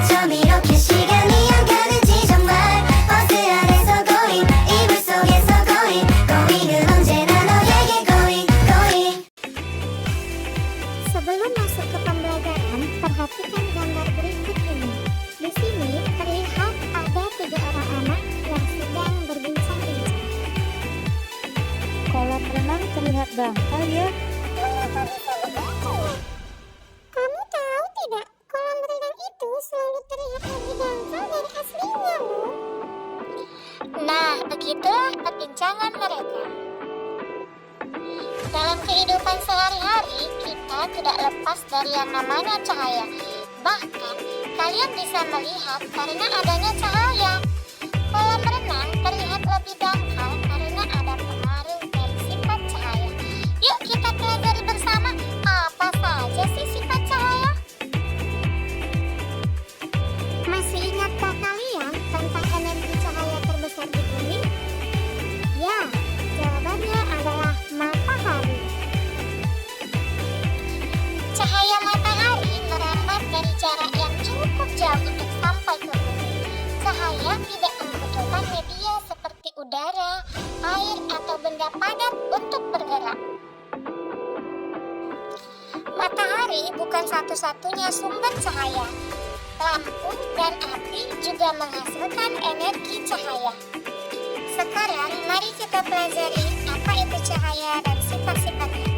어쩜 이렇게 시간이 안 가는지 정말 버스 안에서 고잉 이불 속에서 고잉 고잉은 언제나 너에게 고잉 고잉. Sebelum masuk ke pembelajaran, perhatikan gambar berikut ini. Di sini terlihat ada 3 orang anak yang sedang berbincang-bincang. Kolam renang terlihat dangkal ya. Kenapa bisa begitu ya? Kamu tahu tidak, kolam renang itu selalu terlihat lebih dangkal dari aslinya loh. Nah, begitulah perbincangan mereka. Dalam kehidupan sehari-hari, kita tidak lepas dari yang namanya cahaya. Bahkan, kalian bisa melihat karena adanya cahaya. Kolam renang terlihat lebih dangkal karena ada pengaruh dari sifat cahaya. Yuk kita pelajari bersama apa saja sih sifat cahaya. Masih ingatkah kalian tentang energi cahaya terbesar di bumi? Ya, jawabannya adalah matahari. Cahaya matahari merambat dari jarak yang cukup jauh untuk sampai ke bumi. Cahaya tidak membutuhkan media seperti udara, air, atau benda padat untuk bergerak. Matahari bukan satu-satunya sumber cahaya. Lampu dan api juga menghasilkan energi cahaya. Sekarang mari kita pelajari apa itu cahaya dan sifat-sifatnya.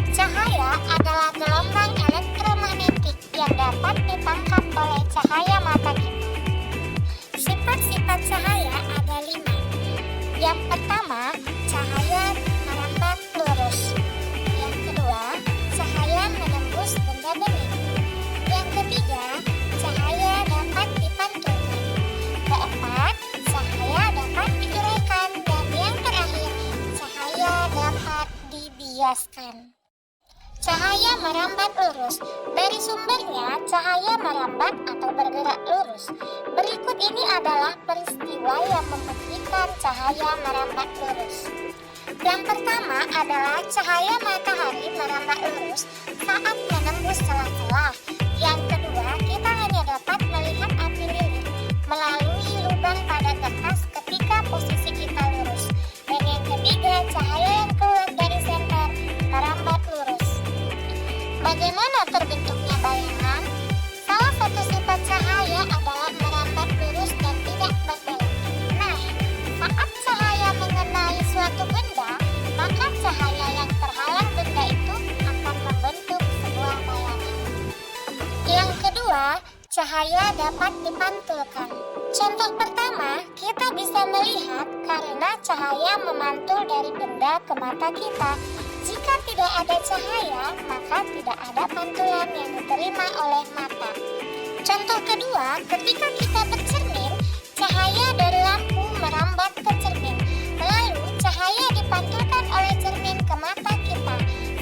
Cahaya adalah gelombang elektromagnetik yang dapat ditangkap oleh cahaya mata kita. Sifat-sifat cahaya ada 5. Yang pertama, cahaya merambat lurus. Yang kedua, cahaya menembus benda bening. Yang ketiga, cahaya dapat dipantulkan. Keempat, cahaya dapat diuraikan. Dan yang terakhir, cahaya dapat dibiaskan. Cahaya merambat lurus. Dari sumbernya, cahaya merambat atau bergerak lurus. Berikut ini adalah peristiwa yang membuktikan cahaya merambat lurus. Yang pertama adalah cahaya matahari merambat lurus saat menembus celah-celah. Yang kedua, kita hanya dapat melihat api lilin melalui lubang pada kertas ketika posisi kita lurus. Dan yang ketiga, cahaya yang keluar dari senter merambat lurus. Bagaimana terbentuknya bayangan? Salah satu sifat cahaya adalah merambat lurus dan tidak berbelok. Nah, saat cahaya mengenai suatu benda, maka cahaya yang terhalang benda itu akan membentuk sebuah bayangan. Yang kedua, cahaya dapat dipantulkan. Contoh pertama, kita bisa melihat karena cahaya memantul dari benda ke mata kita. Jika tidak ada cahaya, maka tidak ada pantulan yang diterima oleh mata. Contoh kedua, ketika kita bercermin, cahaya dari lampu merambat ke cermin. Lalu, cahaya dipantulkan oleh cermin ke mata kita,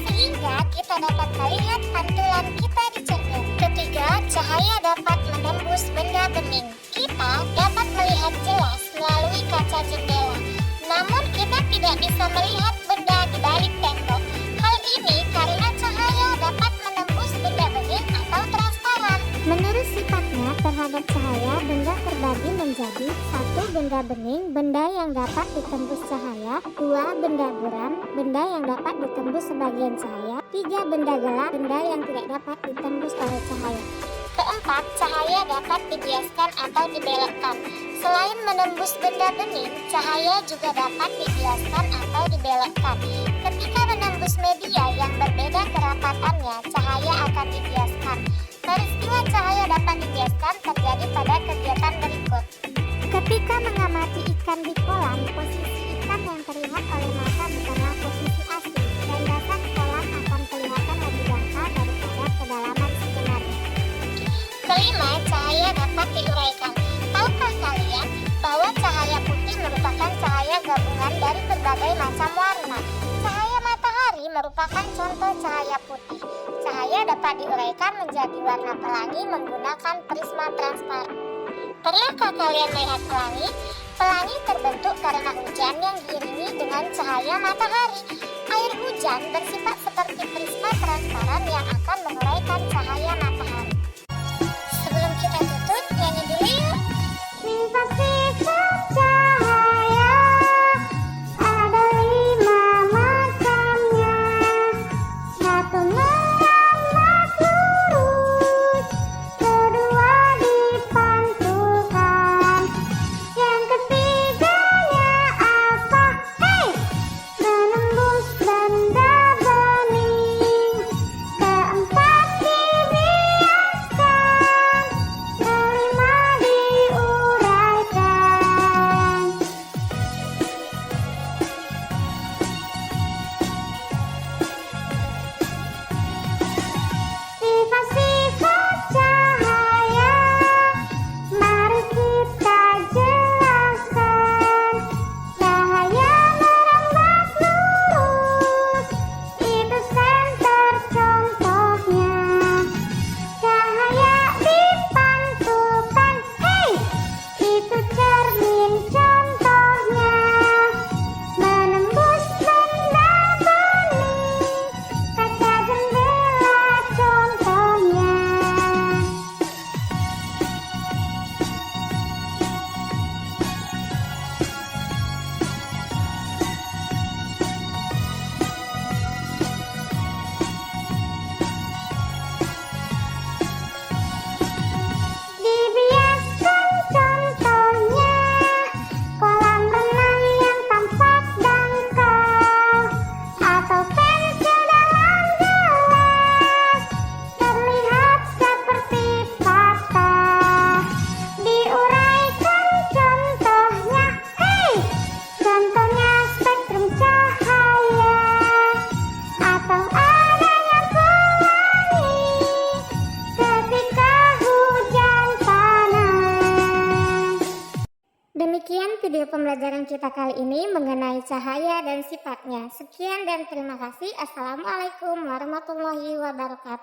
sehingga kita dapat melihat pantulan kita di cermin. Ketiga, cahaya dapat menembus benda bening. Kita dapat melihat jelas melalui kaca jendela. Namun, kita tidak bisa melihat benda di balik tembok. Hal ini karena cahaya dapat menembus benda bening atau transparan. Menurut sifatnya terhadap cahaya, benda terbagi menjadi 1. Benda bening, benda yang dapat ditembus cahaya. 2. Benda buram, benda yang dapat ditembus sebagian cahaya. 3. Benda gelap, benda yang tidak dapat ditembus oleh cahaya. Keempat, cahaya dapat dibiaskan atau dibelokkan. Selain menembus benda bening, cahaya juga dapat dibiaskan atau dibelokkan. Ketika menembus media yang berbeda kerapatannya, cahaya akan dibiaskan. Peristiwa cahaya dapat dibiaskan terjadi pada kegiatan berikut. Ketika mengamati ikan di kolam, posisi ikan yang terlihat oleh mata bukanlah posisi asli, dan dasar kolam akan kelihatan lebih dangkal daripada kedalaman sebenarnya. Kelima, cahaya dapat diuraikan. Tahukah kalian bahwa cahaya putih merupakan cahaya gabungan dari berbagai macam warna? Cahaya matahari merupakan contoh cahaya putih. Cahaya dapat diuraikan menjadi warna pelangi menggunakan prisma transparan. Pernahkah kalian melihat pelangi? Pelangi terbentuk karena hujan yang diiringi dengan cahaya matahari. Air hujan bersifat seperti prisma transparan yang akan menguraikan cahaya matahari. Demikian video pembelajaran kita kali ini mengenai cahaya dan sifatnya. Sekian dan terima kasih. Assalamualaikum warahmatullahi wabarakatuh.